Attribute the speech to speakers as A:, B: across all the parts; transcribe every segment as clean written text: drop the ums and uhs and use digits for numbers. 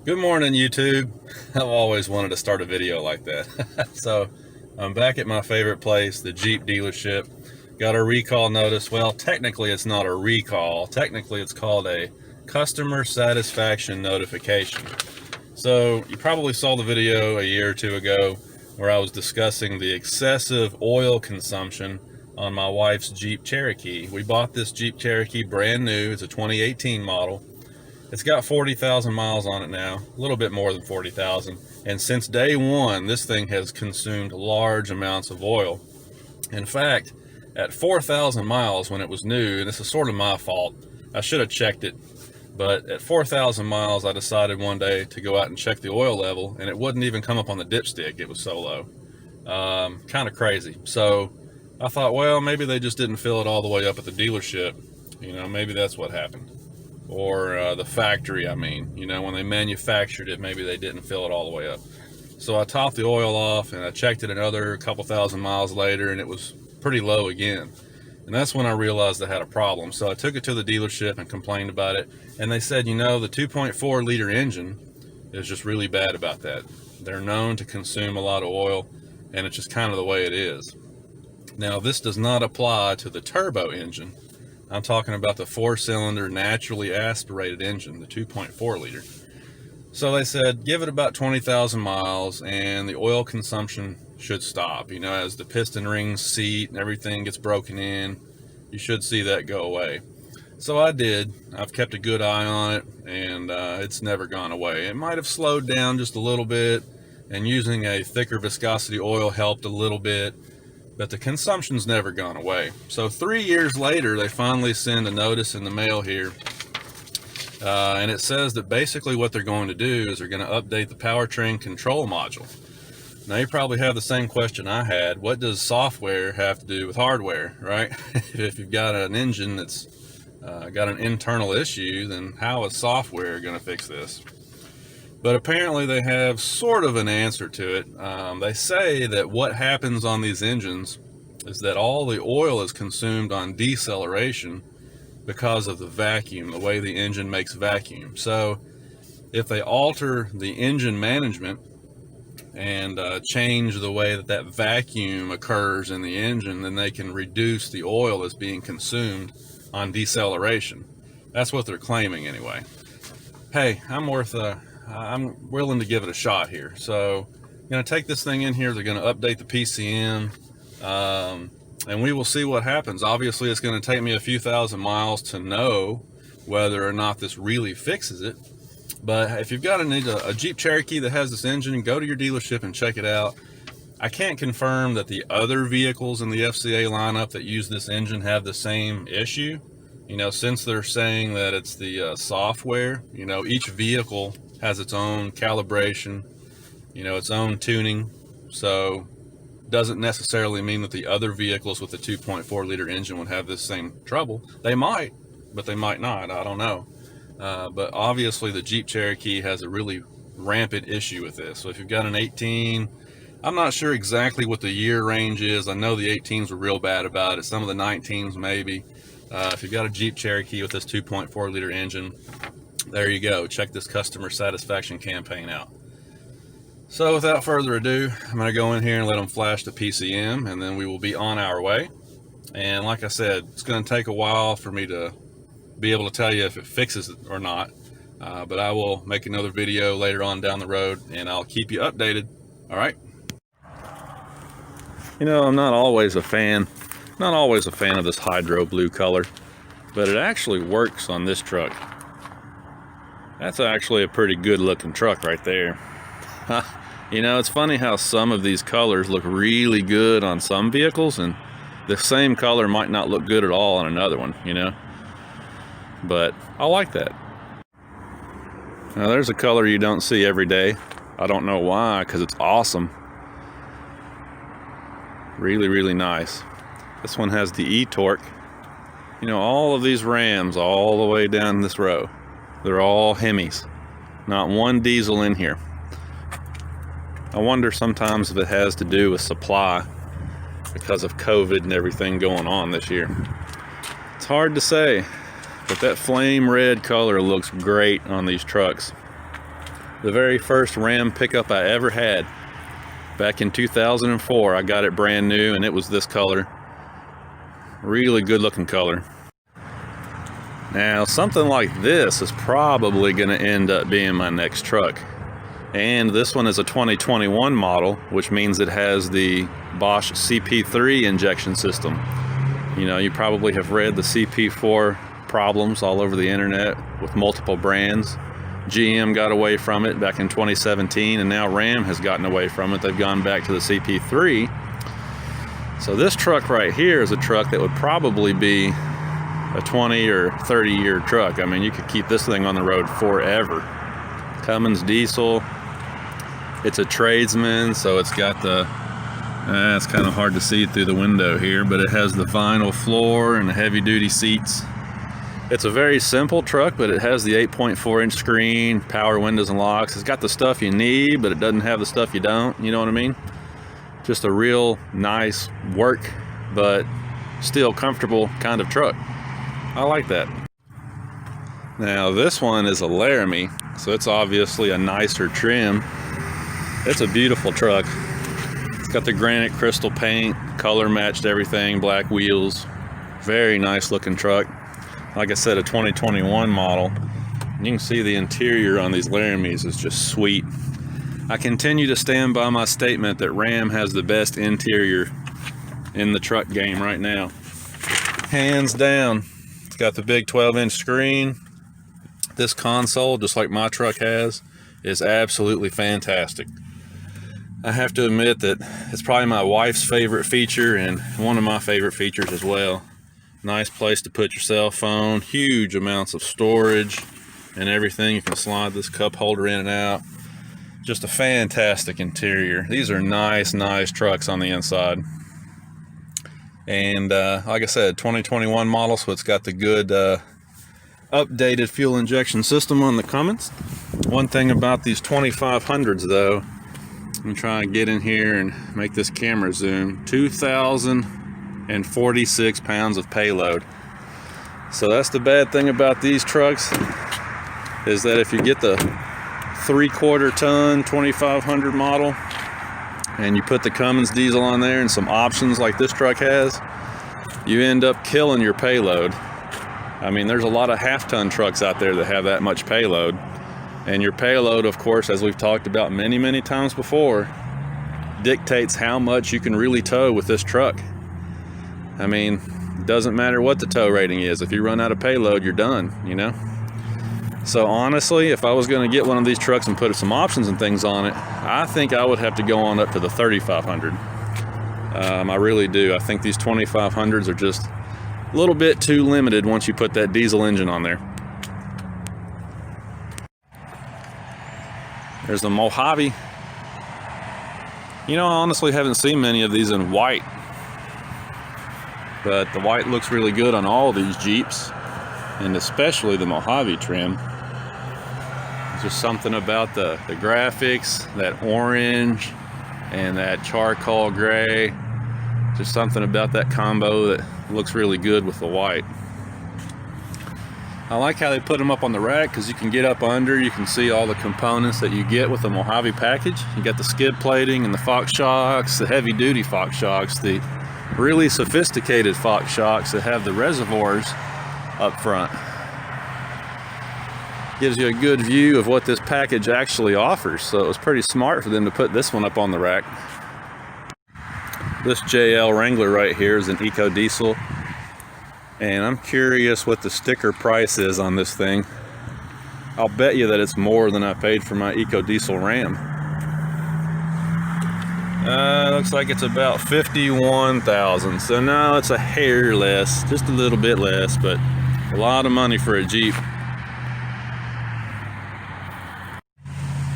A: Good morning, YouTube. I've always wanted to start a video like that. So I'm back at my favorite place, the Jeep dealership. Got a recall notice. Well, technically it's not a recall. Technically it's called a customer satisfaction notification. So you probably saw the video a year or two ago where I was discussing the excessive oil consumption on my wife's Jeep Cherokee. We bought this Jeep Cherokee brand new. It's a 2018 model. It's got 40,000 miles on it now, a little bit more than 40,000. And since day one, this thing has consumed large amounts of oil. In fact, at 4,000 miles when it was new, and this is sort of my fault, I should have checked it, but at 4,000 miles, I decided one day to go out and check the oil level, and it wouldn't even come up on the dipstick. It was so low. Kind of crazy. So I thought, well, maybe they just didn't fill it all the way up at the dealership. Maybe that's what happened. Or the factory, I mean. When they manufactured it, maybe they didn't fill it all the way up. So I topped the oil off, and I checked it another couple thousand miles later, and it was pretty low again. And that's when I realized I had a problem. So I took it to the dealership and complained about it. And they said, the 2.4 liter engine is just really bad about that. They're known to consume a lot of oil, and it's just kind of the way it is. Now, this does not apply to the turbo engine. I'm talking about the 4-cylinder naturally aspirated engine, the 2.4 liter. So they said, give it about 20,000 miles and the oil consumption should stop. As the piston rings seat and everything gets broken in, you should see that go away. So I did. I've kept a good eye on it, and it's never gone away. It might have slowed down just a little bit, and using a thicker viscosity oil helped a little bit, but the consumption's never gone away. So 3 years later, they finally send a notice in the mail here, and it says that basically what they're going to do is they're going to update the powertrain control module. Now, you probably have the same question I had. What does software have to do with hardware, right? If you've got an engine that's got an internal issue, then how is software going to fix this? But apparently they have sort of an answer to it. They say that what happens on these engines is that all the oil is consumed on deceleration because of the vacuum, the way the engine makes vacuum. So if they alter the engine management and change the way that vacuum occurs in the engine, then they can reduce the oil that's being consumed on deceleration. That's what they're claiming anyway. Hey, I'm willing to give it a shot here. So I'm going to take this thing in here. They're going to update the PCM, and we will see what happens. Obviously, it's going to take me a few thousand miles to know whether or not this really fixes it. But if you've got a Jeep Cherokee that has this engine, go to your dealership and check it out. I can't confirm that the other vehicles in the FCA lineup that use this engine have the same issue. Since they're saying that it's the software, each vehicle has its own calibration, its own tuning. So doesn't necessarily mean that the other vehicles with the 2.4 liter engine would have this same trouble. They might, but they might not. I don't know. But obviously the Jeep Cherokee has a really rampant issue with this. So if you've got an 18, I'm not sure exactly what the year range is. I know the 18s were real bad about it. Some of the 19s maybe. If you've got a Jeep Cherokee with this 2.4 liter engine, there you go. Check this customer satisfaction campaign out. So without further ado, I'm going to go in here and let them flash the PCM, and then we will be on our way. And like I said, it's going to take a while for me to be able to tell you if it fixes it or not. But I will make another video later on down the road, and I'll keep you updated. All right. I'm not always a fan of this hydro blue color, but it actually works on this truck. That's actually a pretty good looking truck right there. It's funny how some of these colors look really good on some vehicles, and the same color might not look good at all on another one, But I like that. Now there's a color you don't see every day. I don't know why, because it's awesome. Really, really nice. This one has the e-torque. All of these Rams all the way down this row, they're all Hemis. Not one diesel in here. I wonder sometimes if it has to do with supply because of COVID and everything going on this year. It's hard to say, but that flame red color looks great on these trucks. The very first Ram pickup I ever had. Back in 2004, I got it brand new and it was this color. Really good looking color. Now, something like this is probably gonna end up being my next truck. And this one is a 2021 model, which means it has the Bosch CP3 injection system. You know, you probably have read the CP4 problems all over the internet with multiple brands. GM got away from it back in 2017, and now Ram has gotten away from it. They've gone back to the CP3. So this truck right here is a truck that would probably be a 20 or 30 year truck. I mean, you could keep this thing on the road forever. Cummins diesel. It's a tradesman, so it's got the, it's kind of hard to see through the window here, but it has the vinyl floor and the heavy duty seats. It's a very simple truck, but it has the 8.4-inch screen, power windows and locks. It's got the stuff you need, but it doesn't have the stuff you don't, you know what I mean? Just a real nice work, but still comfortable kind of truck. I like that. Now this one is a Laramie, so it's obviously a nicer trim. It's a beautiful truck. It's got the granite crystal paint, color matched everything, black wheels. Very nice looking truck. Like I said, a 2021 model. You can see the interior on these Laramies is just sweet. I continue to stand by my statement that Ram has the best interior in the truck game right now. Hands down. It's got the big 12-inch screen. This console, just like my truck has, is absolutely fantastic. I have to admit that it's probably my wife's favorite feature and one of my favorite features as well. Nice place to put your cell phone, huge amounts of storage and everything. You can slide this cup holder in and out. Just a fantastic interior. These are nice trucks on the inside. And like I said, 2021 model, so it's got the good updated fuel injection system on the Cummins. One thing about these 2500s though, let me try and get in here and make this camera zoom. 2,046 pounds of payload. So that's the bad thing about these trucks, is that if you get the 3/4 ton 2500 model and you put the Cummins diesel on there and some options like this truck has, you end up killing your payload. I mean, there's a lot of half-ton trucks out there that have that much payload, and your payload, of course, as we've talked about many times before, dictates how much you can really tow with this truck. I mean, it doesn't matter what the tow rating is. If you run out of payload, you're done, you know? So honestly, if I was going to get one of these trucks and put some options and things on it, I think I would have to go on up to the 3500. I really do. I think these 2500s are just a little bit too limited once you put that diesel engine on there. There's the Mojave. You know, I honestly haven't seen many of these in white, but the white looks really good on all these Jeeps, and especially the Mojave trim. There's just something about the graphics, that orange and that charcoal gray, just something about that combo that looks really good with the white. I like how they put them up on the rack, because you can get up under, you can see all the components that you get with the Mojave package. You got the skid plating and the Fox shocks, the heavy duty Fox shocks, the really sophisticated Fox shocks that have the reservoirs up front. Gives you a good view of what this package actually offers, so it was pretty smart for them to put this one up on the rack. This JL Wrangler right here is an eco diesel, and I'm curious what the sticker price is on this thing. I'll bet you that it's more than I paid for my eco diesel Ram. Looks like it's about 51,000. So no, it's a hair less, just a little bit less, but a lot of money for a Jeep.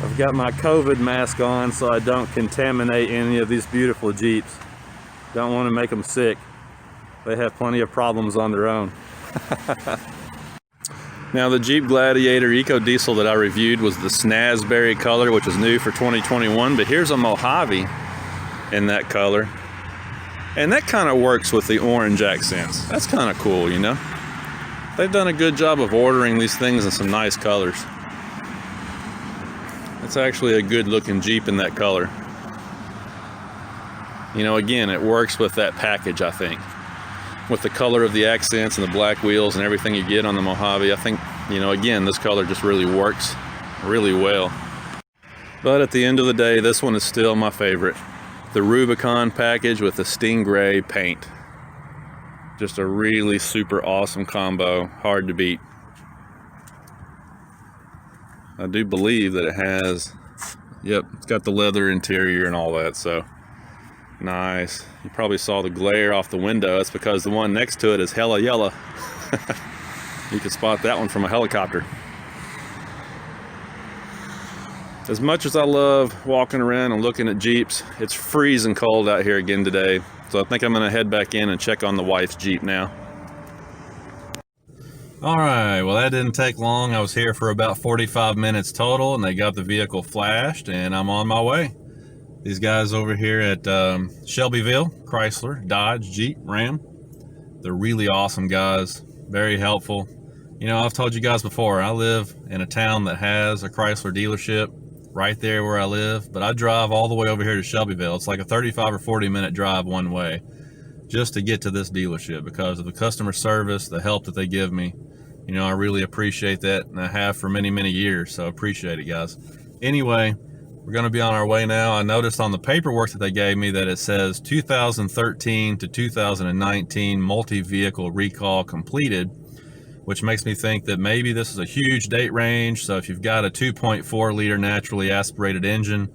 A: I've got my COVID mask on so I don't contaminate any of these beautiful Jeeps. Don't want to make them sick. They have plenty of problems on their own. Now, the Jeep Gladiator Eco Diesel that I reviewed was the Snazberry color, which is new for 2021, but here's a Mojave in that color. And that kind of works with the orange accents. That's kind of cool, you know? They've done a good job of ordering these things in some nice colors. It's actually a good looking Jeep in that color. You know, again, it works with that package, I think. With the color of the accents and the black wheels and everything you get on the Mojave, I think, you know, again, this color just really works really well. But at the end of the day, this one is still my favorite. The Rubicon package with the Stingray paint. Just a really super awesome combo, hard to beat. I do believe that it has, yep, it's got the leather interior and all that, so nice. You probably saw the glare off the window. That's because the one next to it is hella yellow. You can spot that one from a helicopter. As much as I love walking around and looking at Jeeps, it's freezing cold out here again today. So I think I'm gonna head back in and check on the wife's Jeep now. All right, well, that didn't take long. I was here for about 45 minutes total, and they got the vehicle flashed, and I'm on my way. These guys over here at Shelbyville, Chrysler, Dodge, Jeep, Ram, they're really awesome guys, very helpful. You know, I've told you guys before, I live in a town that has a Chrysler dealership right there where I live, but I drive all the way over here to Shelbyville. It's like a 35 or 40 minute drive one way just to get to this dealership because of the customer service, the help that they give me. You know, I really appreciate that, and I have for many, many years, so appreciate it, guys. Anyway, we're going to be on our way now. I noticed on the paperwork that they gave me that it says 2013 to 2019 multi-vehicle recall completed, which makes me think that maybe this is a huge date range. So if you've got a 2.4 liter naturally aspirated engine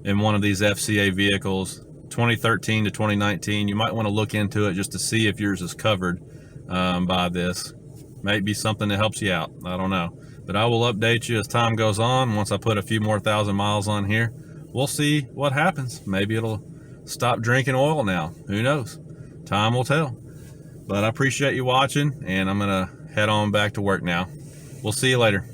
A: in one of these FCA vehicles, 2013 to 2019, you might want to look into it just to see if yours is covered by this. Might be something that helps you out. I don't know. But I will update you as time goes on. Once I put a few more thousand miles on here, we'll see what happens. Maybe it'll stop drinking oil now. Who knows? Time will tell. But I appreciate you watching, and I'm going to head on back to work now. We'll see you later.